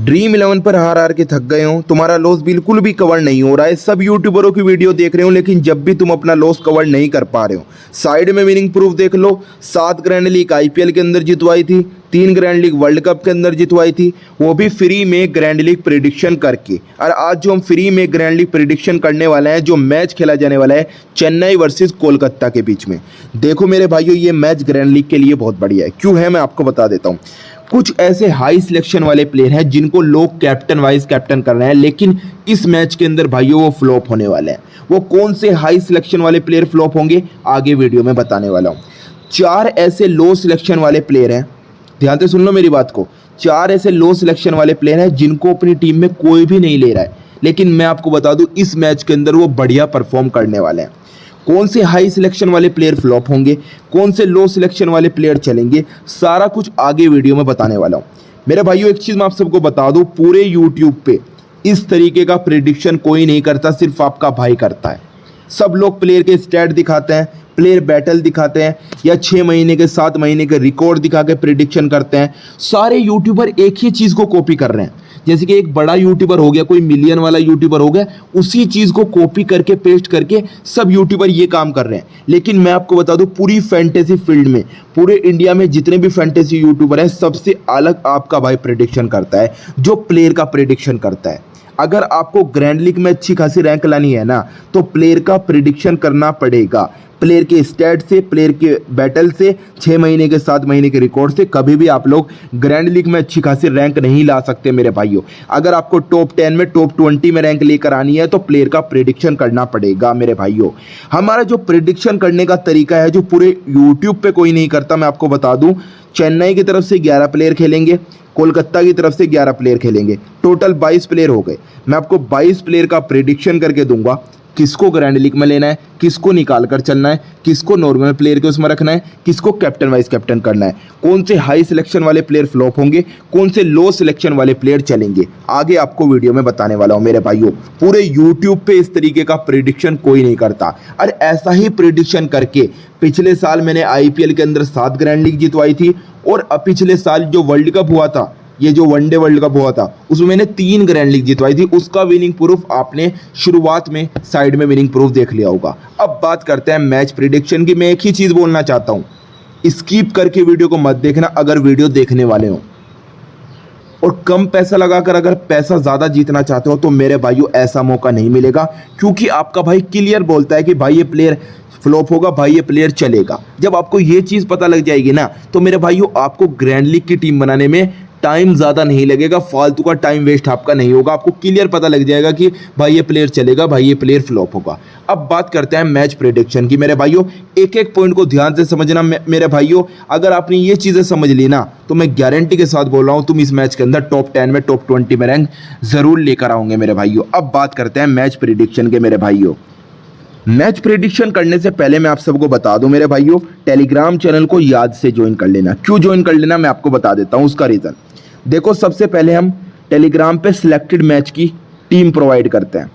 Dream 11 पर हार हार के थक गए हो, तुम्हारा लॉस बिल्कुल भी कवर नहीं हो रहा है। सब यूट्यूबरों की वीडियो देख रहे हो लेकिन जब भी तुम अपना लॉस कवर नहीं कर पा रहे हो। साइड में विनिंग प्रूफ देख लो, 7 ग्रैंड लीग आईपीएल के अंदर जितवाई थी, 3 ग्रैंड लीग वर्ल्ड कप के अंदर जितवाई थी, वो भी फ्री में ग्रैंड लीग प्रेडिक्शन करके। और आज जो हम फ्री में ग्रैंड लीग प्रेडिक्शन करने वाले हैं, जो मैच खेला जाने वाला है चेन्नई वर्सेस कोलकाता के बीच में, देखो मेरे भाइयों ये मैच ग्रैंड लीग के लिए बहुत बढ़िया है। क्यों है मैं आपको बता देता हूँ। कुछ ऐसे हाई सिलेक्शन वाले प्लेयर हैं जिनको लोग कैप्टन वाइस कैप्टन कर रहे हैं, लेकिन इस मैच के अंदर भाइयों वो फ्लॉप होने वाले हैं। वो कौन से हाई सिलेक्शन वाले प्लेयर फ्लॉप होंगे आगे वीडियो में बताने वाला हूँ। 4 ऐसे लो सिलेक्शन वाले प्लेयर हैं, ध्यान से सुन लो मेरी बात को। 4 ऐसे लो सिलेक्शन वाले प्लेयर हैं जिनको अपनी टीम में कोई भी नहीं ले रहा है, लेकिन मैं आपको बता दूं इस मैच के अंदर वो बढ़िया परफॉर्म करने वाले हैं। कौन से हाई सिलेक्शन वाले प्लेयर फ्लॉप होंगे, कौन से लो सिलेक्शन वाले प्लेयर चलेंगे, सारा कुछ आगे वीडियो में बताने वाला हूँ। मेरे भाइयों एक चीज़ मैं आप सबको बता दूँ, पूरे यूट्यूब पे इस तरीके का प्रेडिक्शन कोई नहीं करता, सिर्फ आपका भाई करता है। सब लोग प्लेयर के स्टैट दिखाते हैं, प्लेयर बैटल दिखाते हैं, या 6 महीने के 7 महीने के रिकॉर्ड दिखा के प्रेडिक्शन करते हैं। सारे यूट्यूबर एक ही चीज़ को कॉपी कर रहे हैं। जैसे कि एक बड़ा यूट्यूबर हो गया, कोई मिलियन वाला यूट्यूबर हो गया, उसी चीज़ को कॉपी करके पेस्ट करके सब यूट्यूबर ये काम कर रहे हैं। लेकिन मैं आपको बता दूं पूरी फैंटेसी फील्ड में, पूरे इंडिया में जितने भी फैंटेसी यूट्यूबर हैं, सबसे अलग आपका भाई प्रेडिक्शन करता है, जो प्लेयर का प्रेडिक्शन करता है। अगर आपको ग्रैंड लीग में अच्छी खासी रैंक लानी है ना, तो प्लेयर का प्रेडिक्शन करना पड़ेगा। प्लेयर के स्टैट से, प्लेयर के बैटल से, 6 महीने के 7 महीने के रिकॉर्ड से कभी भी आप लोग ग्रैंड लीग में अच्छी खासी रैंक नहीं ला सकते मेरे भाइयों। अगर आपको टॉप 10 में, टॉप 20 में रैंक लेकर आनी है तो प्लेयर का प्रेडिक्शन करना पड़ेगा मेरे भाइयों। हमारा जो प्रेडिक्शन करने का तरीका है, जो पूरे यूट्यूब पे कोई नहीं करता, मैं आपको बता दूं। चेन्नई की तरफ से 11 प्लेयर खेलेंगे, कोलकाता की तरफ से 11 प्लेयर खेलेंगे, टोटल 22 प्लेयर हो गए। मैं आपको 22 प्लेयर का प्रेडिक्शन करके दूंगा, किसको ग्रैंड लीग में लेना है, किसको निकाल कर चलना है, किसको नॉर्मल प्लेयर के उसमें रखना है, किसको कैप्टन वाइस कैप्टन करना है, कौन से हाई सिलेक्शन वाले प्लेयर फ्लॉप होंगे, कौन से लो सिलेक्शन वाले प्लेयर चलेंगे, आगे आपको वीडियो में बताने वाला हूं मेरे भाइयों। पूरे यूट्यूब पे इस तरीके का प्रेडिक्शन कोई नहीं करता। और ऐसा ही प्रेडिक्शन करके पिछले साल मैंने आईपीएल के अंदर 7 ग्रैंड लीग जितवाई थी, और पिछले साल जो वर्ल्ड कप हुआ था, ये जो वनडे वर्ल्ड कप हुआ था, उसमें मैंने 3 ग्रैंड लीग जितवाई थी। उसका विनिंग प्रूफ आपने शुरुआत में साइड में विनिंग प्रूफ देख लिया होगा। अब बात करते हैं मैच प्रेडिक्शन की। मैं एक ही चीज़ बोलना चाहता हूँ, स्किप करके वीडियो को मत देखना अगर वीडियो देखने वाले हो। और कम पैसा लगाकर अगर पैसा ज़्यादा जीतना चाहते हो तो मेरे भाइयों ऐसा मौका नहीं मिलेगा, क्योंकि आपका भाई क्लियर बोलता है कि भाई ये प्लेयर फ्लॉप होगा, भाई ये प्लेयर चलेगा। जब आपको ये चीज़ पता लग जाएगी ना, तो मेरे भाइयों आपको ग्रैंड लीग की टीम बनाने में टाइम ज़्यादा नहीं लगेगा, फालतू का टाइम वेस्ट आपका नहीं होगा। आपको क्लियर पता लग जाएगा कि भाई ये प्लेयर चलेगा, भाई ये प्लेयर फ्लॉप होगा। अब बात करते हैं मैच प्रेडिक्शन की मेरे भाइयों। एक एक पॉइंट को ध्यान से समझना मेरे भाइयों। अगर आपने ये चीज़ें समझ ली ना, तो मैं गारंटी के साथ बोल रहा हूँ तुम इस मैच के अंदर टॉप 10 में, टॉप 20 में रैंक ज़रूर लेकर आओगे मेरे भाइयों। अब बात करते हैं मैच प्रेडिक्शन के मेरे भाइयों। मैच प्रेडिक्शन करने से पहले मैं आप सबको बता दूं मेरे भाइयों, टेलीग्राम चैनल को याद से ज्वाइन कर लेना। क्यों ज्वाइन कर लेना मैं आपको बता देता हूं उसका रीज़न। देखो, सबसे पहले हम टेलीग्राम पे सिलेक्टेड मैच की टीम प्रोवाइड करते हैं,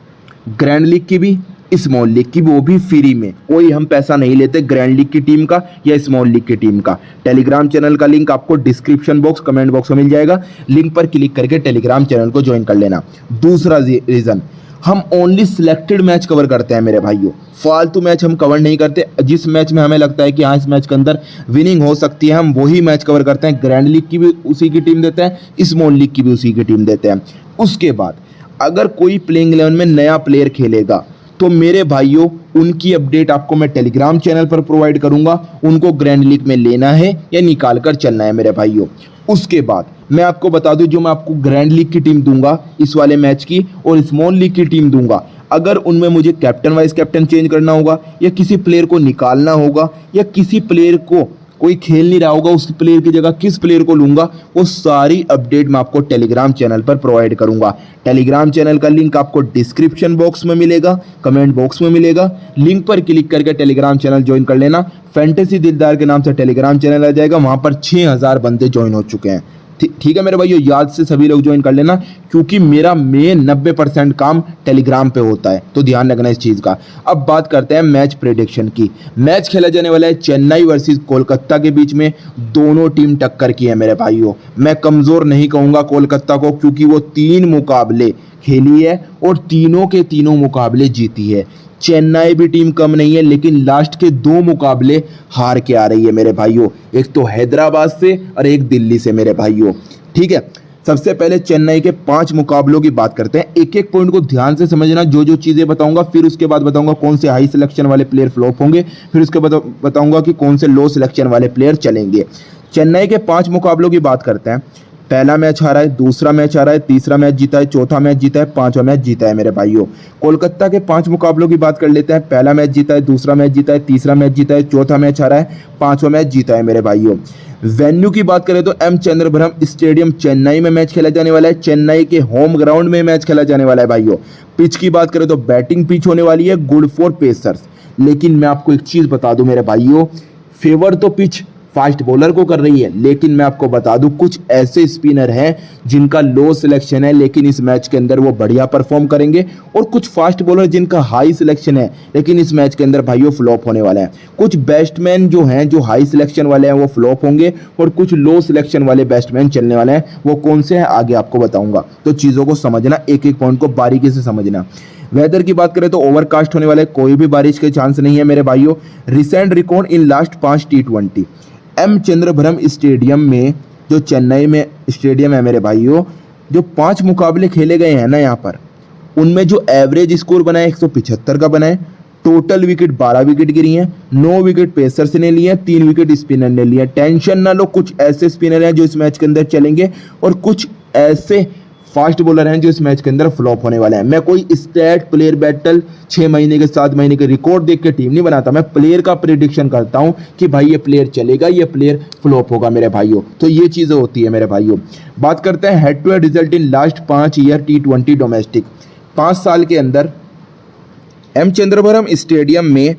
ग्रैंड लीग की भी, स्मॉल लीग की भी, वो भी फ्री में। कोई हम पैसा नहीं लेते ग्रैंड लीग की टीम का या स्मॉल लीग की टीम का। टेलीग्राम चैनल का लिंक आपको डिस्क्रिप्शन बॉक्स, कमेंट बॉक्स में मिल जाएगा। लिंक पर क्लिक करके टेलीग्राम चैनल को ज्वाइन कर लेना। दूसरा रीज़न, हम ओनली सिलेक्टेड मैच कवर करते हैं मेरे भाइयों, फालतू मैच हम कवर नहीं करते। जिस मैच में हमें लगता है कि हाँ इस मैच के अंदर विनिंग हो सकती है, हम वही मैच कवर करते हैं। ग्रैंड लीग की भी उसी की टीम देते हैं, स्मॉल लीग की भी उसी की टीम देते हैं। उसके बाद अगर कोई प्लेइंग 11 में नया प्लेयर खेलेगा तो मेरे भाइयों उनकी अपडेट आपको मैं टेलीग्राम चैनल पर प्रोवाइड करूंगा। उनको ग्रैंड लीग में लेना है या निकाल कर चलना है मेरे भाइयों। उसके बाद मैं आपको बता दूं, जो मैं आपको ग्रैंड लीग की टीम दूंगा इस वाले मैच की, और स्मॉल लीग की टीम दूंगा, अगर उनमें मुझे कैप्टन वाइस कैप्टन चेंज करना होगा, या किसी प्लेयर को निकालना होगा, या किसी प्लेयर को कोई खेल नहीं रहा होगा, उस प्लेयर की जगह किस प्लेयर को लूंगा, वो सारी अपडेट मैं आपको टेलीग्राम चैनल पर प्रोवाइड करूंगा। टेलीग्राम चैनल का लिंक आपको डिस्क्रिप्शन बॉक्स में मिलेगा, कमेंट बॉक्स में मिलेगा। लिंक पर क्लिक करके टेलीग्राम चैनल ज्वाइन कर लेना। फैंटेसी दिलदार के नाम से टेलीग्राम चैनल आ जाएगा, वहां पर 6000 बंदे ज्वाइन हो चुके हैं। ठीक है मेरे भाइयों, याद से सभी लोग ज्वाइन कर लेना, क्योंकि मेरा मेन 90% काम टेलीग्राम पे होता है, तो ध्यान रखना इस चीज़ का। अब बात करते हैं मैच प्रेडिक्शन की। मैच खेला जाने वाला है चेन्नई वर्सेस कोलकाता के बीच में। दोनों टीम टक्कर की है मेरे भाइयों। मैं कमज़ोर नहीं कहूँगा कोलकाता को, क्योंकि वो 3 मुकाबले खेली है और तीनों के तीनों मुकाबले जीती है। चेन्नई भी टीम कम नहीं है, लेकिन लास्ट के 2 मुकाबले हार के आ रही है मेरे भाइयों, एक तो हैदराबाद से और एक दिल्ली से मेरे भाइयों। ठीक है, सबसे पहले चेन्नई के 5 मुकाबलों की बात करते हैं। एक एक पॉइंट को ध्यान से समझना, जो जो चीज़ें बताऊंगा, फिर उसके बाद बताऊंगा कौन से हाई सिलेक्शन वाले प्लेयर फ्लॉप होंगे, फिर उसके बाद बताऊंगा कि कौन से लो सिलेक्शन वाले प्लेयर चलेंगे। चेन्नई के 5 मुकाबलों की बात करते हैं। पहला मैच हारा है, दूसरा मैच हारा है, तीसरा मैच जीता है, चौथा मैच जीता है, 5वां मैच जीता है मेरे भाइयों। कोलकाता के 5 मुकाबलों की बात कर लेते हैं। पहला मैच जीता है, दूसरा मैच जीता है, तीसरा मैच जीता है, चौथा मैच हारा है, 5वां मैच जीता है मेरे भाइयों। वेन्यू की बात करें तो एम चंद्रभरम स्टेडियम चेन्नई में मैच खेला जाने वाला है। चेन्नई के होम ग्राउंड में मैच खेला जाने वाला है भाइयों। पिच की बात करें तो बैटिंग पिच होने वाली है, गुड फॉर पेसर्स। लेकिन मैं आपको एक चीज़ बता दूं मेरे भाइयों, फेवर तो पिच फास्ट बॉलर को कर रही है, लेकिन मैं आपको बता दूं कुछ ऐसे स्पिनर हैं जिनका लो सिलेक्शन है, लेकिन इस मैच के अंदर वो बढ़िया परफॉर्म करेंगे, और कुछ फास्ट बॉलर जिनका हाई सिलेक्शन है, लेकिन इस मैच के अंदर भाइयों फ्लॉप होने वाले हैं। कुछ बैट्समैन जो हैं, जो हाई सिलेक्शन वाले हैं, वो फ्लॉप होंगे, और कुछ लो सिलेक्शन वाले बैट्समैन चलने वाले हैं। वो कौन से हैं आगे आपको बताऊंगा, तो चीज़ों को समझना, एक एक पॉइंट को बारीकी से समझना। वेदर की बात करें तो ओवरकास्ट होने वाला है, कोई भी बारिश के चांस नहीं है मेरे भाइयों। Recent record in last 5 T20 M Chidambaram stadium में, जो चेन्नई में स्टेडियम है मेरे भाइयों, जो 5 मुकाबले खेले गए हैं ना यहाँ पर, उनमें जो एवरेज स्कोर बना है 175 का बना है। टोटल विकेट 12 विकेट गिरी हैं, 9 विकेट पेसर्स ने लिए हैं, 3 विकेट स्पिनर ने लिए हैं। टेंशन ना लो, कुछ ऐसे स्पिनर हैं जो इस मैच के अंदर चलेंगे, और कुछ ऐसे फास्ट बॉलर हैं जो इस मैच के अंदर फ्लॉप होने वाले हैं। मैं कोई स्टैट प्लेयर बैटल 6 महीने के 7 महीने के रिकॉर्ड देख के टीम नहीं बनाता, मैं प्लेयर का प्रेडिक्शन करता हूं कि भाई ये प्लेयर चलेगा, ये प्लेयर फ्लॉप होगा मेरे भाइयों। तो ये चीज़ें होती है मेरे भाइयों। बात करते हैं head to head result in last 5 year T20 domestic. 5 साल के अंदर एम चंद्रभरम स्टेडियम में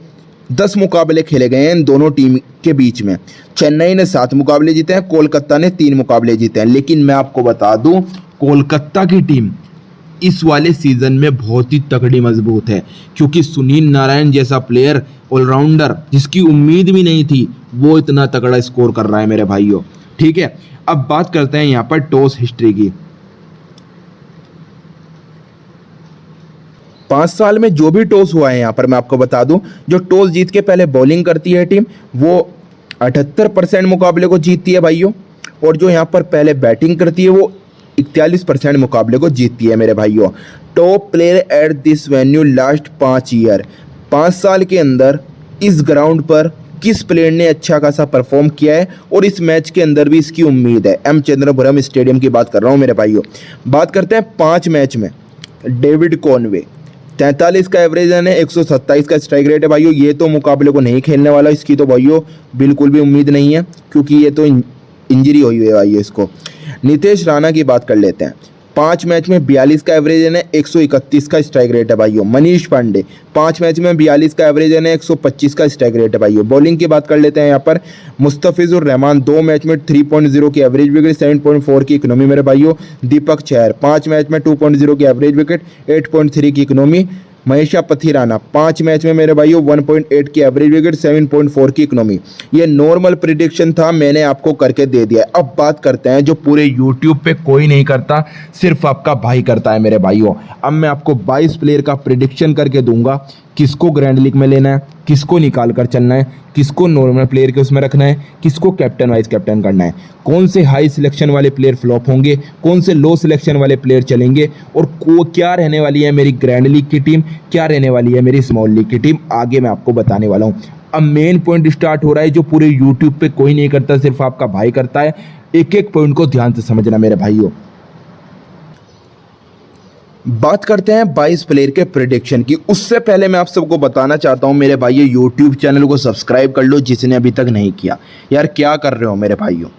10 मुकाबले खेले गए हैं इन दोनों टीम के बीच में। चेन्नई ने 7 मुकाबले जीते हैं, कोलकाता ने 3 मुकाबले जीते हैं। लेकिन मैं आपको बता दूं, कोलकाता की टीम इस वाले सीजन में बहुत ही तगड़ी मजबूत है, क्योंकि सुनील नारायण जैसा प्लेयर, ऑलराउंडर, जिसकी उम्मीद भी नहीं थी, वो इतना तगड़ा स्कोर कर रहा है मेरे भाइयों। ठीक है, अब बात करते हैं यहाँ पर टॉस हिस्ट्री की। 5 साल में जो भी टॉस हुआ है यहाँ पर मैं आपको बता दूं, जो टॉस जीत के पहले बॉलिंग करती है टीम, वो 78% मुकाबले को जीतती है भाइयों, और जो यहाँ पर पहले बैटिंग करती है वो 41% मुकाबले को जीतती है मेरे भाइयों। Top player at this venue last 5 year, 5 साल के अंदर इस ग्राउंड पर किस प्लेयर ने अच्छा खासा परफॉर्म किया है, और इस मैच के अंदर भी इसकी उम्मीद है। एम चंद्रभरम स्टेडियम की बात कर रहा हूँ मेरे भाइयों। बात करते हैं 5 मैच में। डेविड कॉनवे 43 का एवरेज है, 127 का स्ट्राइक रेट है भाइयों। ये तो मुकाबले को नहीं खेलने वाला, इसकी तो भाइयों बिल्कुल भी उम्मीद नहीं है, क्योंकि ये तो इंजरी हुई है भाइयों इसको। नितेश राणा की बात कर लेते हैं। 5 मैच में 42 का एवरेज है, 131 का स्ट्राइक रेट है भाइयों। मनीष पांडे 5 मैच में 42 का एवरेज है, 125 का स्ट्राइक रेट है भाइयों। बॉलिंग की बात कर लेते हैं यहाँ पर। मुस्तफिजुर रहमान 2 मैच में 3.0 की एवरेज विकेट, 7.4 की इकोनॉमी मेरे भाइयों। दीपक चहर 5 मैच में 2.0 की एवरेज विकेट, 8.3 की इकोनॉमी। महेशा पथिराना 5 मैच में मेरे भाइयों 1.8 की एवरेज विकेट, 7.4 की इकोनॉमी। ये नॉर्मल प्रिडिक्शन था, मैंने आपको करके दे दिया है। अब बात करते हैं जो पूरे यूट्यूब पे कोई नहीं करता, सिर्फ आपका भाई करता है मेरे भाइयों। अब मैं आपको 22 प्लेयर का प्रिडिक्शन करके दूंगा, किसको ग्रैंड लीग में लेना है, किसको निकाल कर चलना है, किसको नॉर्मल प्लेयर के उसमें रखना है, किसको कैप्टन वाइस कैप्टन करना है, कौन से हाई सिलेक्शन वाले प्लेयर फ्लॉप होंगे, कौन से लो सिलेक्शन वाले प्लेयर चलेंगे, और क्या रहने वाली है मेरी ग्रैंड लीग की टीम, क्या रहने वाली है मेरी स्मॉल लीग की टीम, आगे मैं आपको बताने वाला हूँ। अब मेन पॉइंट स्टार्ट हो रहा है, जो पूरे यूट्यूब पे कोई नहीं करता, सिर्फ आपका भाई करता है। एक एक पॉइंट को ध्यान से समझना मेरे भाइयों। बात करते हैं 22 प्लेयर के प्रेडिक्शन की। उससे पहले मैं आप सबको बताना चाहता हूं मेरे भाइयों, यूट्यूब चैनल को सब्सक्राइब कर लो जिसने अभी तक नहीं किया। यार क्या कर रहे हो मेरे भाइयों,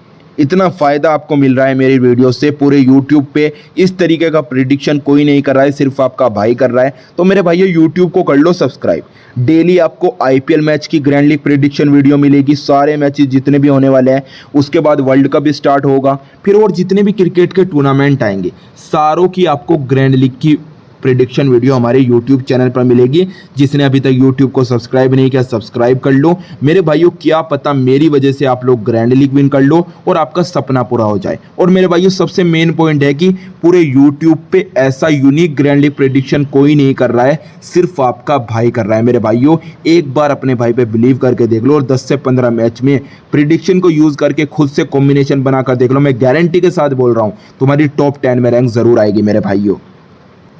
इतना फ़ायदा आपको मिल रहा है मेरी वीडियो से। पूरे यूट्यूब पे इस तरीके का प्रिडिक्शन कोई नहीं कर रहा है, सिर्फ आपका भाई कर रहा है। तो मेरे भाइयों यूट्यूब को कर लो सब्सक्राइब। डेली आपको आईपीएल मैच की ग्रैंड लीग प्रिडिक्शन वीडियो मिलेगी, सारे मैचेस जितने भी होने वाले हैं। उसके बाद वर्ल्ड कप भी स्टार्ट होगा, फिर और जितने भी क्रिकेट के टूर्नामेंट आएंगे सारों की आपको ग्रैंड लीग की प्रिडिक्शन वीडियो हमारे यूट्यूब चैनल पर मिलेगी। जिसने अभी तक यूट्यूब को सब्सक्राइब नहीं किया सब्सक्राइब कर लो मेरे भाइयों। क्या पता मेरी वजह से आप लोग ग्रैंड लीग विन कर लो और आपका सपना पूरा हो जाए। और मेरे भाइयों सबसे मेन पॉइंट है कि पूरे यूट्यूब पे ऐसा यूनिक ग्रैंड लीग प्रिडिक्शन कोई नहीं कर रहा है, सिर्फ आपका भाई कर रहा है। मेरे भाइयों एक बार अपने भाई पे बिलीव करके देख लो और 10 से 15 मैच में प्रिडिक्शन को यूज करके खुद से कॉम्बिनेशन बनाकर देख लो। मैं गारंटी के साथ बोल रहा हूँ तुम्हारी टॉप 10 में रैंक जरूर आएगी मेरे भाइयों।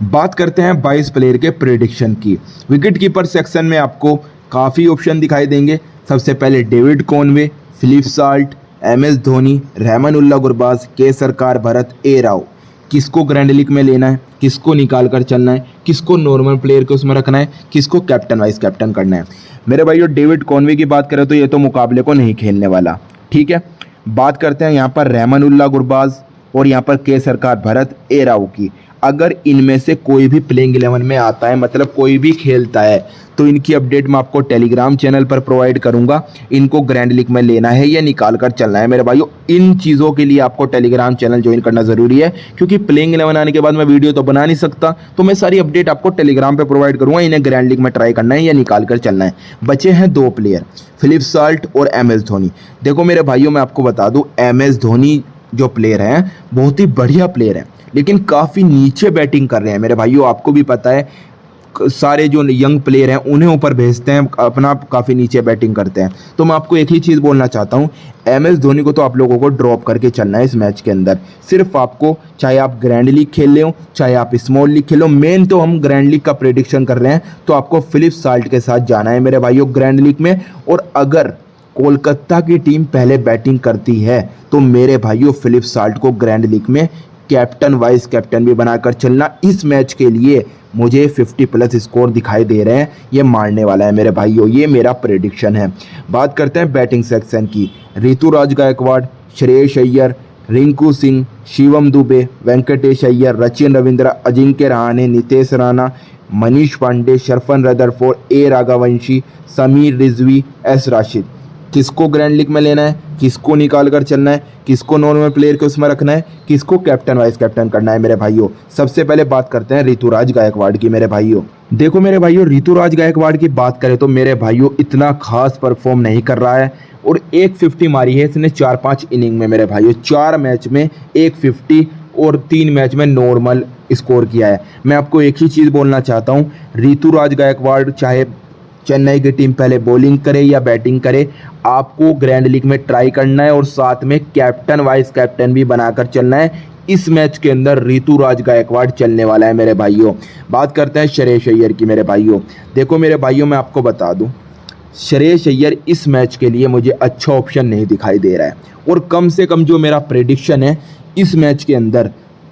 बात करते हैं 22 प्लेयर के प्रेडिक्शन की। विकेट कीपर सेक्शन में आपको काफ़ी ऑप्शन दिखाई देंगे। सबसे पहले David Conway, Philip Salt, MS Dhoni, Rahmanullah Gurbaz, के सरकार, भरत, ए राव। किसको ग्रैंड लीग में लेना है, किसको निकाल कर चलना है, किसको नॉर्मल प्लेयर के उसमें रखना है, किसको कैप्टन वाइस कैप्टन करना है। मेरे भाइयों डेविड कॉनवे की बात करें तो ये तो मुकाबले को नहीं खेलने वाला, ठीक है। बात करते हैं यहाँ पर रहमानुल्लाह गुरबाज और यहाँ पर के सरकार, भरत, ए राव की। अगर इनमें से कोई भी प्लेइंग 11 में आता है, मतलब कोई भी खेलता है, तो इनकी अपडेट मैं आपको टेलीग्राम चैनल पर प्रोवाइड करूंगा। इनको ग्रैंड लीग में लेना है या निकाल कर चलना है मेरे भाइयों। इन चीज़ों के लिए आपको टेलीग्राम चैनल ज्वाइन करना ज़रूरी है, क्योंकि प्लेइंग 11 आने के बाद मैं वीडियो तो बना नहीं सकता, तो मैं सारी अपडेट आपको टेलीग्राम पर प्रोवाइड करूँगा। इन्हें ग्रैंड लीग में ट्राई करना है या निकाल कर चलना है। बचे हैं 2 प्लेयर, फिलिप साल्ट और MS धोनी। देखो मेरे भाइयों मैं आपको बता दूँ, MS धोनी जो प्लेयर हैं बहुत ही बढ़िया प्लेयर हैं, लेकिन काफ़ी नीचे बैटिंग कर रहे हैं मेरे भाइयों। आपको भी पता है सारे जो यंग प्लेयर हैं उन्हें ऊपर भेजते हैं, अपना काफ़ी नीचे बैटिंग करते हैं। तो मैं आपको एक ही चीज़ बोलना चाहता हूँ, MS धोनी को तो आप लोगों को ड्रॉप करके चलना है इस मैच के अंदर। सिर्फ आपको, चाहे आप ग्रैंड लीग खेल ले हो चाहे आप स्मॉल लीग खेलो, मेन तो हम ग्रैंड लीग का प्रेडिक्शन कर रहे हैं, तो आपको फिलिप साल्ट के साथ जाना है मेरे भाइयों ग्रैंड लीग में। और अगर कोलकाता की टीम पहले बैटिंग करती है तो मेरे भाइयों फिलिप साल्ट को ग्रैंड लीग में कैप्टन वाइस कैप्टन भी बनाकर चलना। इस मैच के लिए मुझे 50+ स्कोर दिखाई दे रहे हैं, ये मारने वाला है मेरे भाइयों, ये मेरा प्रेडिक्शन है। बात करते हैं बैटिंग सेक्शन की। ऋतुराज गायकवाड़, श्रेयस अय्यर, रिंकू सिंह, शिवम दुबे, वेंकटेश अय्यर, सचिन रविंद्र, अजिंक्य रहाणे, नितेश राणा, मनीष पांडे, शरफन रदरफोर्ड, ए राघवंशी, समीर रिजवी, एस राशिद। किसको ग्रैंड लीग में लेना है, किसको निकाल कर चलना है, किसको नॉर्मल प्लेयर के उसमें रखना है, किसको कैप्टन वाइस कैप्टन करना है मेरे भाइयों। सबसे पहले बात करते हैं ऋतुराज गायकवाड़ की मेरे भाइयों। देखो मेरे भाइयों ऋतुराज गायकवाड़ की बात करें तो मेरे भाइयों इतना खास परफॉर्म नहीं कर रहा है, और 150 मारी है इसने 4-5 इनिंग में मेरे भाइयों। 4 मैच में 150 और 3 मैच में नॉर्मल स्कोर किया है। मैं आपको एक ही चीज़ बोलना चाहता हूँ, ऋतुराज गायकवाड़ चाहे चेन्नई की टीम पहले बॉलिंग करे या बैटिंग करे, आपको ग्रैंड लीग में ट्राई करना है और साथ में कैप्टन वाइस कैप्टन भी बनाकर चलना है। इस मैच के अंदर ऋतुराज गायकवाड़ चलने वाला है मेरे भाइयों। बात करते हैं श्रेयस अय्यर की मेरे भाइयों। देखो मेरे भाइयों मैं आपको बता दूं, श्रेयस अय्यर इस मैच के लिए मुझे अच्छा ऑप्शन नहीं दिखाई दे रहा है, और कम से कम जो मेरा प्रेडिक्शन है इस मैच के अंदर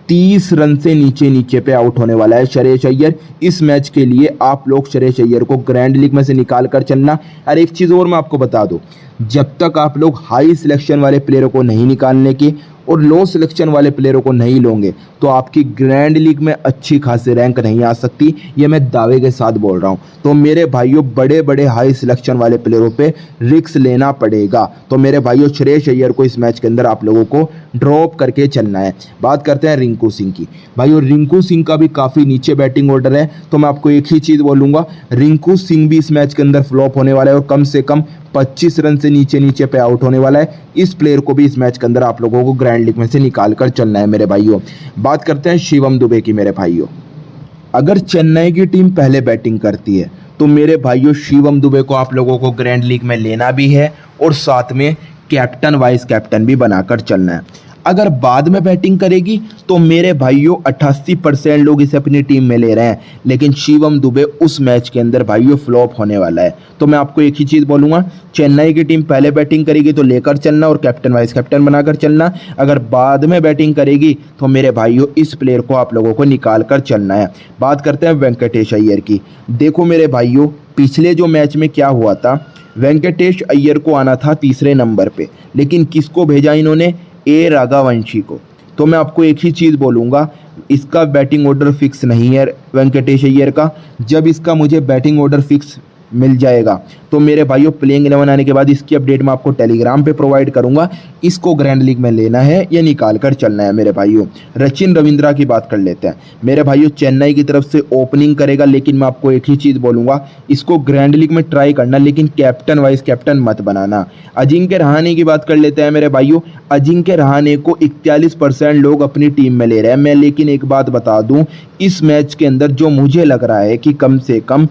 30 रन से नीचे पे आउट होने वाला है श्रेयस अय्यर। इस मैच के लिए आप लोग श्रेयस अय्यर को ग्रैंड लीग में से निकाल कर चलना। और एक चीज़ और मैं आपको बता दूं, जब तक आप लोग हाई सिलेक्शन वाले प्लेयरों को नहीं निकालने की और लो सिलेक्शन वाले प्लेयरों को नहीं लोगे तो आपकी ग्रैंड लीग में अच्छी खासी रैंक नहीं आ सकती, ये मैं दावे के साथ बोल रहा हूँ। तो मेरे भाइयों बड़े बड़े हाई सिलेक्शन वाले प्लेयरों पे रिस्क लेना पड़ेगा। तो मेरे भाइयों श्रेयस अय्यर को इस मैच के अंदर आप लोगों को ड्रॉप करके चलना है। बात करते हैं रिंकू सिंह की। भाइयों रिंकू सिंह का भी काफ़ी नीचे बैटिंग ऑर्डर है, तो मैं आपको एक ही चीज़ बोलूँगा, रिंकू सिंह भी इस मैच के अंदर फ्लॉप होने वाला है और कम से कम 25 रन से नीचे पे आउट होने वाला है। इस प्लेयर को भी इस मैच के अंदर आप लोगों को ग्रैंड लीग में से निकाल कर चलना है मेरे भाइयों। बात करते हैं शिवम दुबे की मेरे भाइयों। अगर चेन्नई की टीम पहले बैटिंग करती है तो मेरे भाइयों शिवम दुबे को आप लोगों को ग्रैंड लीग में लेना भी है और साथ में कैप्टन वाइस कैप्टन भी बनाकर चलना है। अगर बाद में बैटिंग करेगी तो मेरे भाइयों 88% लोग इसे अपनी टीम में ले रहे हैं, लेकिन शिवम दुबे उस मैच के अंदर भाइयों फ्लॉप होने वाला है। तो मैं आपको एक ही चीज़ बोलूँगा, चेन्नई की टीम पहले बैटिंग करेगी तो लेकर चलना और कैप्टन वाइस कैप्टन बनाकर चलना। अगर बाद में बैटिंग करेगी तो मेरे भाइयों इस प्लेयर को आप लोगों को निकाल कर चलना है। बात करते हैं वेंकटेश अय्यर की। देखो मेरे भाइयों पिछले जो मैच में क्या हुआ था, वेंकटेश अय्यर को आना था तीसरे नंबर पे, लेकिन किसको भेजा इन्होंने, ए राघवंशी को। तो मैं आपको एक ही चीज़ बोलूँगा, इसका बैटिंग ऑर्डर फिक्स नहीं है वेंकटेश अय्यर का। जब इसका मुझे बैटिंग ऑर्डर फिक्स मिल जाएगा तो मेरे भाइयों प्लेइंग 11 आने के बाद इसकी अपडेट मैं आपको टेलीग्राम पे प्रोवाइड करूंगा। इसको ग्रैंड लीग में लेना है या निकाल कर चलना है मेरे भाइयों। सचिन रविंद्रा की बात कर लेते हैं मेरे भाइयों। चेन्नई की तरफ से ओपनिंग करेगा, लेकिन मैं आपको एक ही चीज़ बोलूँगा, इसको ग्रैंड लीग में ट्राई करना, लेकिन कैप्टन वाइस कैप्टन मत बनाना। अजिंक्य रहाणे की बात कर लेते हैं मेरे भाइयों। अजिंक्य रहाणे को 41% लोग अपनी टीम में ले रहे हैं। मैं लेकिन एक बात बता दूं, इस मैच के अंदर जो मुझे लग रहा है कि कम से कम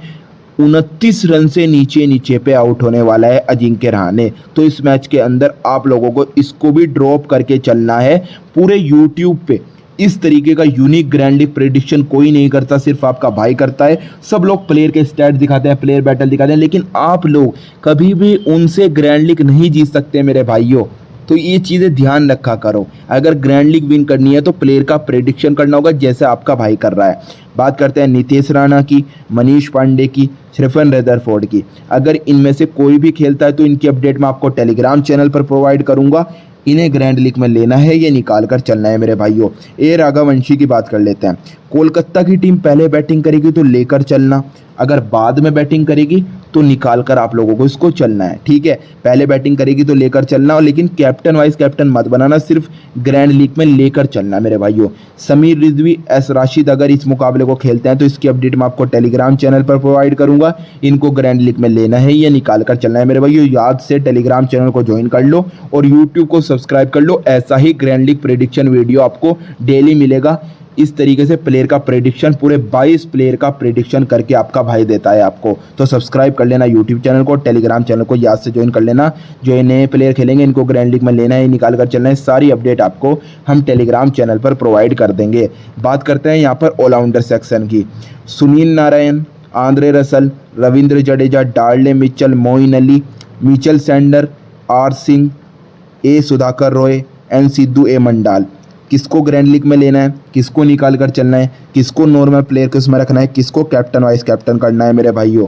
29 रन से नीचे पे आउट होने वाला है अजिंक्य रहाणे। तो इस मैच के अंदर आप लोगों को इसको भी ड्रॉप करके चलना है। पूरे यूट्यूब पे इस तरीके का यूनिक ग्रैंड लीग प्रेडिक्शन कोई नहीं करता, सिर्फ आपका भाई करता है। सब लोग प्लेयर के स्टैट दिखाते हैं, प्लेयर बैटल दिखाते हैं, लेकिन आप लोग कभी भी उनसे ग्रैंड लीग नहीं जीत सकते मेरे भाइयों। तो ये चीज़ें ध्यान रखा करो। अगर ग्रैंड लीग विन करनी है तो प्लेयर का प्रेडिक्शन करना होगा, जैसे आपका भाई कर रहा है। बात करते हैं नितेश राणा की, मनीष पांडे की, स्टीफन रदरफोर्ड की। अगर इनमें से कोई भी खेलता है तो इनकी अपडेट मैं आपको टेलीग्राम चैनल पर प्रोवाइड करूंगा। इन्हें ग्रैंड लीग में लेना है या निकाल कर चलना है मेरे भाइयों। ए राघवंशी की बात कर लेते हैं। कोलकाता की टीम पहले बैटिंग करेगी तो लेकर चलना, अगर बाद में बैटिंग करेगी तो निकाल कर आप लोगों को इसको चलना है, ठीक है। पहले बैटिंग करेगी तो लेकर चलना, और लेकिन कैप्टन वाइस कैप्टन मत बनाना, सिर्फ ग्रैंड लीग में लेकर चलना मेरे भाइयों। समीर रिजवी, एस राशिद अगर इस मुकाबले को खेलते हैं तो इसकी अपडेट मैं आपको टेलीग्राम चैनल पर प्रोवाइड करूंगा। इनको ग्रैंड लीग में लेना है या निकाल कर चलना है मेरे भाइयों। याद से टेलीग्राम चैनल को ज्वाइन कर लो और यूट्यूब को सब्सक्राइब कर लो। ऐसा ही ग्रैंड लीग प्रेडिक्शन वीडियो आपको डेली मिलेगा। इस तरीके से प्लेयर का प्रेडिक्शन, पूरे 22 प्लेयर का प्रेडिक्शन करके आपका भाई देता है आपको। तो सब्सक्राइब कर लेना यूट्यूब चैनल को, टेलीग्राम चैनल को याद से ज्वाइन कर लेना। जो ये नए प्लेयर खेलेंगे इनको ग्रैंड लीग में लेना है, निकाल कर चलना है, सारी अपडेट आपको हम टेलीग्राम चैनल पर प्रोवाइड कर देंगे। बात करते हैं यहाँ पर ऑलराउंडर सेक्शन की। Sunil Narine, Andre Russell, Ravindra Jadeja, Daryl Mitchell, Moeen Ali, Mitchell Santner, R Singh, A Sudhakar Roy, N Siddhu, A Mandal. किसको ग्रैंड लीग में लेना है, किसको निकाल कर चलना है, किसको नॉर्मल प्लेयर को इसमें रखना है, किसको कैप्टन वाइस कैप्टन करना है मेरे भाइयों।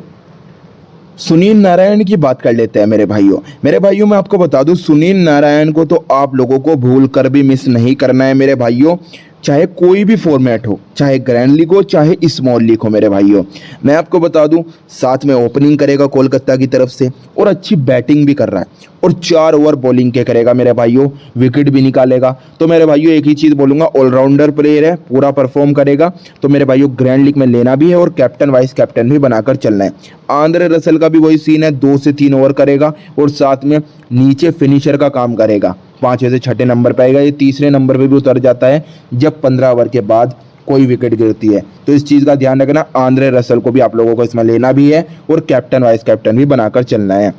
सुनील नारायण की बात कर लेते हैं मेरे भाइयों। मेरे भाइयों मैं आपको बता दूं, सुनील नारायण को तो आप लोगों को भूल कर भी मिस नहीं करना है मेरे भाइयों। चाहे कोई भी फॉर्मेट हो, चाहे ग्रैंड लीग हो, चाहे स्मॉल लीग हो मेरे भाइयों। मैं आपको बता दूं, साथ में ओपनिंग करेगा कोलकाता की तरफ से और अच्छी बैटिंग भी कर रहा है, और 4 ओवर बॉलिंग के करेगा मेरे भाइयों, विकेट भी निकालेगा। तो मेरे भाइयों एक ही चीज़ बोलूँगा, ऑलराउंडर प्लेयर है, पूरा परफॉर्म करेगा। तो मेरे भाइयों ग्रैंड लीग में लेना भी है और कैप्टन वाइस कैप्टन भी बनाकर चलना है। आंद्रे रसल का भी वही सीन है, 2 से 3 ओवर करेगा और साथ में नीचे फिनिशर का काम करेगा। 5वें से 6ठे नंबर पर आएगा, ये तीसरे नंबर पर भी उतर जाता है जब 15 ओवर के बाद कोई विकेट गिरती है। तो इस चीज़ का ध्यान रखना। आंद्रे रसल को भी आप लोगों को इसमें लेना भी है और कैप्टन वाइस कैप्टन भी बनाकर चलना है।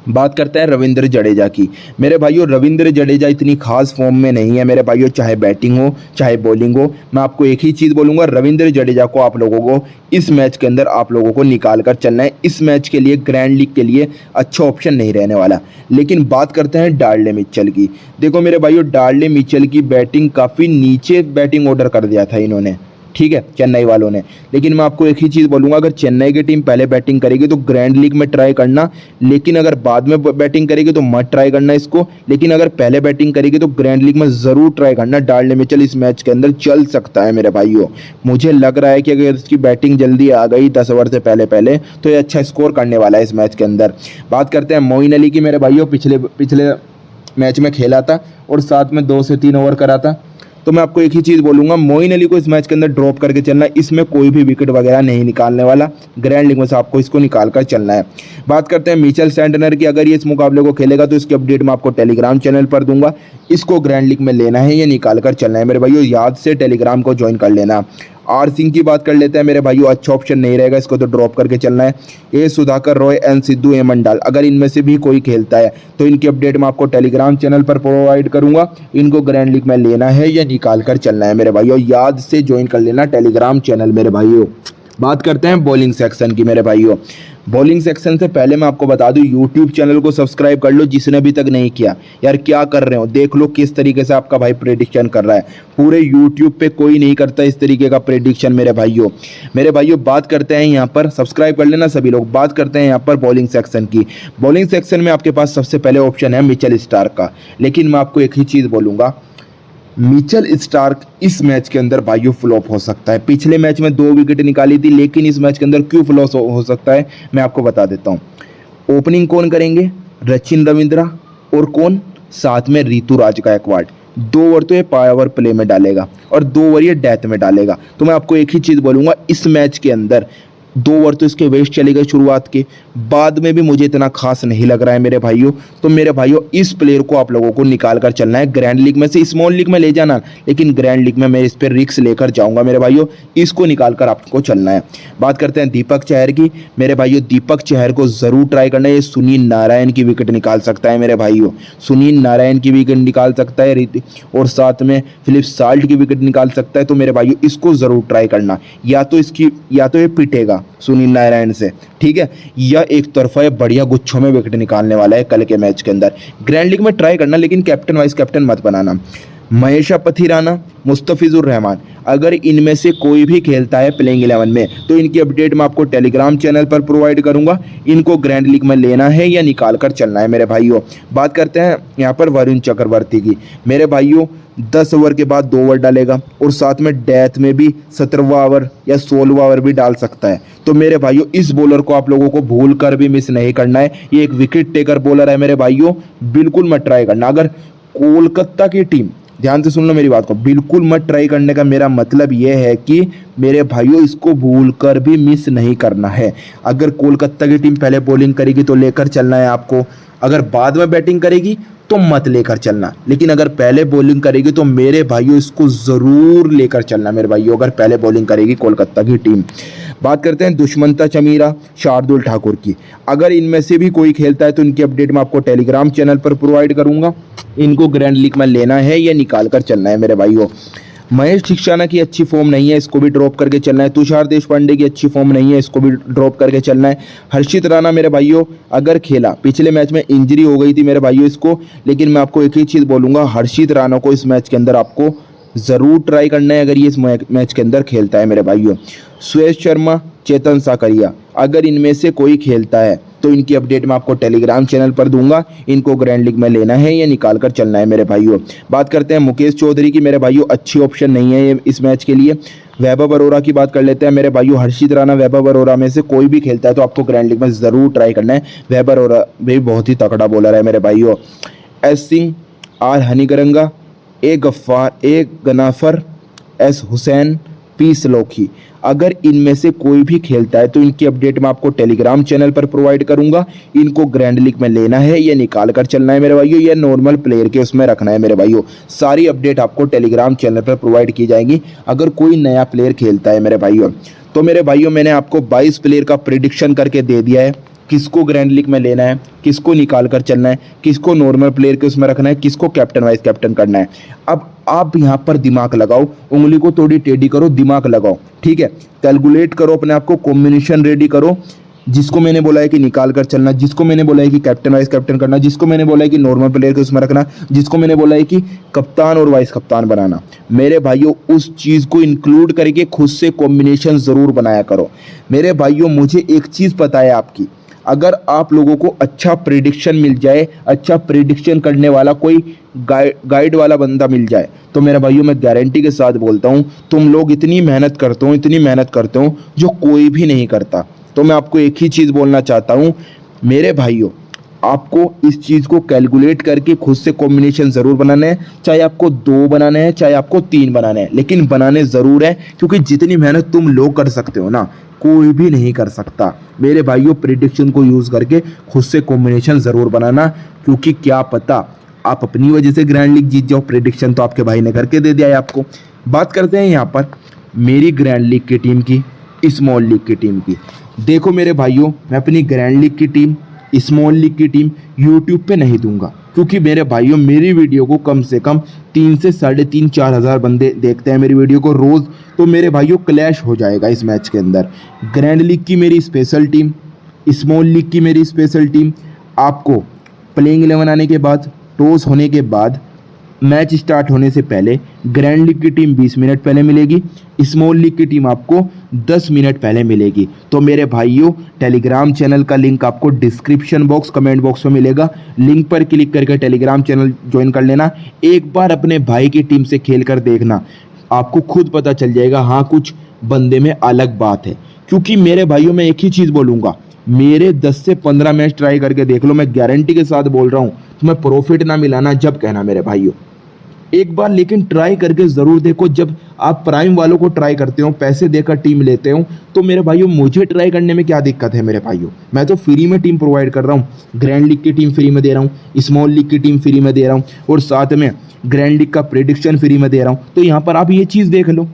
बात करते हैं रविंद्र जडेजा की। मेरे भाइयों रविंद्र जडेजा इतनी खास फॉर्म में नहीं है मेरे भाइयों, चाहे बैटिंग हो चाहे बॉलिंग हो। मैं आपको एक ही चीज़ बोलूँगा, रविंद्र जडेजा को आप लोगों को इस मैच के अंदर आप लोगों को निकाल कर चलना है। इस मैच के लिए ग्रैंड लीग के लिए अच्छा ऑप्शन नहीं रहने वाला। लेकिन बात करते हैं डार्ले मिचेल की। देखो मेरे भाइयों, डार्ले मिचेल की बैटिंग काफ़ी नीचे बैटिंग ऑर्डर कर दिया था इन्होंने, ठीक है, चेन्नई वालों ने। लेकिन मैं आपको एक ही चीज़ बोलूँगा, अगर चेन्नई की टीम पहले बैटिंग करेगी तो ग्रैंड लीग में ट्राई करना, लेकिन अगर बाद में बैटिंग करेगी तो मत ट्राई करना इसको। लेकिन अगर पहले बैटिंग करेगी तो ग्रैंड लीग में ज़रूर ट्राई करना। डार्ले मिचेल इस मैच के अंदर चल सकता है मेरे भाइयों। मुझे लग रहा है कि अगर इसकी बैटिंग जल्दी आ गई 10 ओवर से पहले तो ये अच्छा स्कोर करने वाला है इस मैच के अंदर। बात करते हैं मोइन अली की मेरे भाइयों। पिछले मैच में खेला था और साथ में 2 से 3 ओवर करा था। तो मैं आपको एक ही चीज़ बोलूँगा, मोइन अली को इस मैच के अंदर ड्रॉप करके चलना है। इसमें कोई भी विकेट वगैरह नहीं निकालने वाला, ग्रैंड लीग में से आपको इसको निकाल कर चलना है। बात करते हैं मिचेल सैंटनर की। अगर ये इस मुकाबले को खेलेगा तो इसकी अपडेट मैं आपको टेलीग्राम चैनल पर दूंगा। इसको ग्रैंड लीग में लेना है या निकाल कर चलना है मेरे भाइयों, याद से टेलीग्राम को ज्वाइन कर लेना। आर सिंह की बात कर लेते हैं मेरे भाइयों। अच्छा ऑप्शन नहीं रहेगा, इसको तो ड्रॉप करके चलना है। ए सुधाकर रॉय, एन सिद्धू, ए मंडाल, अगर इनमें से भी कोई खेलता है तो इनकी अपडेट मैं आपको टेलीग्राम चैनल पर प्रोवाइड करूंगा। इनको ग्रैंड लीग में लेना है या निकाल कर चलना है मेरे भाइयों, याद से ज्वाइन कर लेना टेलीग्राम चैनल मेरे भाइयों। बात करते हैं बॉलिंग सेक्शन की मेरे भाइयों। बॉलिंग सेक्शन से पहले मैं आपको बता दूं, यूट्यूब चैनल को सब्सक्राइब कर लो जिसने अभी तक नहीं किया। यार क्या कर रहे हो, देख लो किस तरीके से आपका भाई प्रेडिक्शन कर रहा है। पूरे यूट्यूब पे कोई नहीं करता इस तरीके का प्रेडिक्शन मेरे भाइयों। मेरे भाइयों बात करते हैं यहाँ पर, सब्सक्राइब कर लेना सभी लोग। बात करते हैं यहाँ पर बॉलिंग सेक्शन की। बॉलिंग सेक्शन में आपके पास सबसे पहले ऑप्शन है मिचेल स्टार्क का। लेकिन मैं आपको एक ही चीज़ बोलूँगा, मिचेल स्टार्क इस मैच के अंदर भाइयों फ्लॉप हो सकता है। पिछले मैच में 2 विकेट निकाली थी, लेकिन इस मैच के अंदर क्यों फ्लॉप हो सकता है मैं आपको बता देता हूँ। ओपनिंग कौन करेंगे, सचिन रविंद्रा और कौन, साथ में ऋतुराज गायकवाड़। 2 ओवर तो ये पावर प्ले में डालेगा और 2 ओवर ये डेथ में डालेगा। तो मैं आपको एक ही चीज़ बोलूँगा, इस मैच के अंदर 2 ओवर तो इसके वेस्ट चले गए शुरुआत के, बाद में भी मुझे इतना खास नहीं लग रहा है मेरे भाइयों। तो मेरे भाइयों इस प्लेयर को आप लोगों को निकाल कर चलना है। ग्रैंड लीग में से स्मॉल लीग में ले जाना, लेकिन ग्रैंड लीग में मैं इस पर रिक्स लेकर जाऊंगा मेरे भाइयों। इसको निकाल कर आपको चलना है। बात करते हैं दीपक चहर की। मेरे भाइयों दीपक चहर को ज़रूर ट्राई करना है। ये सुनील नारायण की विकेट निकाल सकता है मेरे भाइयों। सुनील नारायण की विकेट निकाल सकता है और साथ में फिलिप साल्ट की विकेट निकाल सकता है। तो मेरे भाइयों इसको ज़रूर ट्राई करना। या तो ये पिटेगा सुनील नारायण से, ठीक है, या एक तरफा ये बढ़िया गुच्छों में विकेट निकालने वाला है कल के मैच के अंदर। ग्रैंड लीग में ट्राई करना, लेकिन कैप्टन वाइस कैप्टन मत बनाना। महेशा पथिराना, मुस्तफिजुर रहमान, अगर इनमें से कोई भी खेलता है प्लेइंग 11 में तो इनकी अपडेट मैं आपको टेलीग्राम चैनल पर प्रोवाइड करूंगा। इनको ग्रैंड लीग में लेना है या निकाल कर चलना है मेरे भाइयों। बात करते हैं यहाँ पर वरुण चक्रवर्ती की। मेरे भाइयों 10 ओवर के बाद 2 ओवर डालेगा और साथ में डेथ में भी 17वां ओवर या 16वां ओवर भी डाल सकता है। तो मेरे भाइयों इस बॉलर को आप लोगों को भूल कर भी मिस नहीं करना है। ये एक विकेट टेकर बॉलर है मेरे भाइयों, बिल्कुल मत ट्राई करना। अगर कोलकाता की टीम, ध्यान से सुन लो मेरी बात को, बिल्कुल मत ट्राई करने का मेरा मतलब यह है कि मेरे भाइयों इसको भूल कर भी मिस नहीं करना है। अगर कोलकाता की टीम पहले बॉलिंग करेगी तो लेकर चलना है आपको, अगर बाद में बैटिंग करेगी तो मत लेकर चलना। लेकिन अगर पहले बॉलिंग करेगी तो मेरे भाइयों इसको ज़रूर लेकर चलना मेरे भाइयों, अगर पहले बॉलिंग करेगी कोलकाता की टीम। बात करते हैं दुष्मंता चमीरा, शार्दुल ठाकुर की। अगर इनमें से भी कोई खेलता है तो इनकी अपडेट मैं आपको टेलीग्राम चैनल पर प्रोवाइड करूंगा। इनको ग्रैंड लीग में लेना है या निकाल कर चलना है मेरे भाइयों। महेश ठिकशाना की अच्छी फॉर्म नहीं है, इसको भी ड्रॉप करके चलना है। तुषार देशपांडे की अच्छी फॉर्म नहीं है, इसको भी ड्रॉप करके चलना है। हर्षित राणा मेरे भाइयों अगर खेला, पिछले मैच में इंजरी हो गई थी मेरे भाइयों इसको, लेकिन मैं आपको एक ही चीज़ बोलूँगा, हर्षित राणा को इस मैच के अंदर आपको ज़रूर ट्राई करना है अगर ये इस मैच के अंदर खेलता है मेरे भाइयों। सुयश शर्मा, चेतन साकरिया, अगर इनमें से कोई खेलता है तो इनकी अपडेट मैं आपको टेलीग्राम चैनल पर दूंगा। इनको ग्रैंड लीग में लेना है या निकाल कर चलना है मेरे भाइयों। बात करते हैं मुकेश चौधरी की। मेरे भाइयों अच्छी ऑप्शन नहीं है ये इस मैच के लिए। वैभव अरोरा की बात कर लेते हैं मेरे भाइयों। हर्षित राणा, वैभव अरोरा में से कोई भी खेलता है तो आपको ग्रैंड लीग में ज़रूर ट्राई करना है। वैभव अरोरा भी बहुत ही तगड़ा बॉलर है मेरे भाइयों। एस सिंह, आर हनीगरंगा, A Gaffar, A Ghazanfar, S Hussain, P स्लोखी, अगर इनमें से कोई भी खेलता है तो इनकी अपडेट मैं आपको टेलीग्राम चैनल पर प्रोवाइड करूंगा। इनको ग्रैंड लीग में लेना है या निकाल कर चलना है मेरे भाइयों, या नॉर्मल प्लेयर के उसमें रखना है मेरे भाइयों। सारी अपडेट आपको टेलीग्राम चैनल पर प्रोवाइड की जाएगी। अगर कोई नया प्लेयर खेलता है मेरे भाइयों तो मेरे भाइयों मैंने आपको 22 प्लेयर का प्रिडिक्शन करके दे दिया है। किसको ग्रैंड लीग में लेना है, किसको निकाल कर चलना है, किसको नॉर्मल प्लेयर के उसमें रखना है, किसको कैप्टन वाइस कैप्टन करना है। अब आप यहाँ पर दिमाग लगाओ, उंगली को थोड़ी टेढ़ी करो, दिमाग लगाओ, ठीक है, कैलकुलेट करो अपने आप को, कॉम्बिनेशन रेडी करो। जिसको मैंने बोला है कि निकाल कर चलना, जिसको मैंने बोला है कि कैप्टन वाइस कैप्टन करना, जिसको मैंने बोला है कि नॉर्मल प्लेयर के उसमें रखना, जिसको मैंने बोला है कि कप्तान और वाइस कप्तान बनाना, मेरे भाइयों उस चीज़ को इंक्लूड करके खुद से कॉम्बिनेशन ज़रूर बनाया करो। मेरे भाइयों मुझे एक चीज़ पता है आपकी, अगर आप लोगों को अच्छा प्रेडिक्शन मिल जाए, अच्छा प्रेडिक्शन करने वाला कोई गाइड वाला बंदा मिल जाए, तो मेरे भाइयों मैं गारंटी के साथ बोलता हूँ तुम लोग इतनी मेहनत करते हो, इतनी मेहनत करते हो जो कोई भी नहीं करता। तो मैं आपको एक ही चीज़ बोलना चाहता हूँ मेरे भाइयों, आपको इस चीज़ को कैलकुलेट करके खुद से कॉम्बिनेशन ज़रूर बनाना है। चाहे आपको 2 बनाने हैं, चाहे आपको 3 बनाने हैं, लेकिन बनाने ज़रूर है, क्योंकि जितनी मेहनत तुम लोग कर सकते हो ना, कोई भी नहीं कर सकता। मेरे भाइयों प्रेडिक्शन को यूज़ करके खुद से कॉम्बिनेशन ज़रूर बनाना, क्योंकि क्या पता आप अपनी वजह से ग्रैंड लीग जीत जाओ। प्रेडिक्शन तो आपके भाई ने करके दे दिया है आपको। बात करते हैं यहाँ पर मेरी ग्रैंड लीग की टीम की, स्मॉल लीग की टीम की। देखो मेरे भाइयों, मैं अपनी ग्रैंड लीग की टीम, स्मॉल लीग की टीम यूट्यूब पे नहीं दूंगा, क्योंकि मेरे भाइयों मेरी वीडियो को कम से कम 3 से 3.5 4 हज़ार बंदे देखते हैं मेरी वीडियो को रोज़। तो मेरे भाइयों क्लैश हो जाएगा इस मैच के अंदर। ग्रैंड लीग की मेरी स्पेशल टीम, स्मॉल लीग की मेरी स्पेशल टीम, आपको प्लेइंग 11 आने के बाद, टॉस होने के बाद, मैच स्टार्ट होने से पहले ग्रैंड लीग की टीम 20 मिनट पहले मिलेगी, स्मॉल लीग की टीम आपको 10 मिनट पहले मिलेगी। तो मेरे भाइयों टेलीग्राम चैनल का लिंक आपको डिस्क्रिप्शन बॉक्स कमेंट बॉक्स में मिलेगा, लिंक पर क्लिक करके टेलीग्राम चैनल ज्वाइन कर लेना। एक बार अपने भाई की टीम से खेल कर देखना, आपको खुद पता चल जाएगा हाँ कुछ बंदे में अलग बात है। क्योंकि मेरे भाइयों मैं एक ही चीज़ बोलूँगा, मेरे 10 से 15 मैच ट्राई करके देख लो, मैं गारंटी के साथ बोल रहा हूँ, तुम्हें प्रॉफिट ना मिलाना जब कहना मेरे भाइयों। एक बार लेकिन ट्राई करके ज़रूर देखो। जब आप प्राइम वालों को ट्राई करते हो, पैसे देकर टीम लेते हो, तो मेरे भाइयों मुझे ट्राई करने में क्या दिक्कत है मेरे भाइयों। मैं तो फ्री में टीम प्रोवाइड कर रहा हूँ, ग्रैंड लीग की टीम फ्री में दे रहा हूँ, स्मॉल लीग की टीम फ्री में दे रहा हूँ, और साथ में ग्रैंड लीग का प्रेडिक्शन फ्री में दे रहा हूँ। तो यहाँ पर आप ये चीज़ देख लो।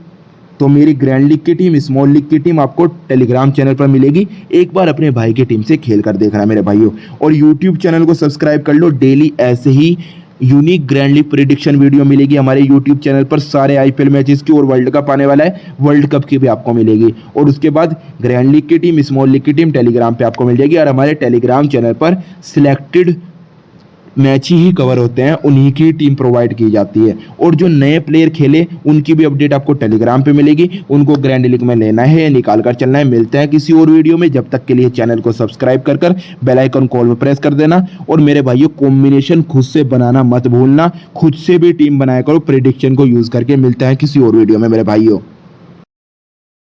तो मेरी ग्रैंड लीग की टीम, स्मॉल लीग की टीम आपको टेलीग्राम चैनल पर मिलेगी। एक बार अपने भाई की टीम से खेल कर देखना मेरे भाइयों। और यूट्यूब चैनल को सब्सक्राइब कर लो, डेली ऐसे ही unique grand league prediction video मिलेगी हमारे यूट्यूब चैनल पर। सारे आईपीएल मैचेस की, और वर्ल्ड कप आने वाला है, वर्ल्ड कप की भी आपको मिलेगी। और उसके बाद ग्रैंड लीग की टीम, स्मॉल लीग की टीम टेलीग्राम पे आपको मिल जाएगी। और हमारे टेलीग्राम चैनल पर सिलेक्टेड मैच ही कवर होते हैं, उन्हीं की टीम प्रोवाइड की जाती है। और जो नए प्लेयर खेले उनकी भी अपडेट आपको टेलीग्राम पे मिलेगी। उनको ग्रैंड लीग में लेना है, निकाल कर चलना है। मिलते हैं किसी और वीडियो में, जब तक के लिए चैनल को सब्सक्राइब कर बेल आइकन कॉल में प्रेस कर देना। और मेरे भाइयों कॉम्बिनेशन खुद से बनाना मत भूलना, खुद से भी टीम बनाया करो प्रेडिक्शन को यूज करके। मिलते हैं किसी और वीडियो में मेरे भाइयों।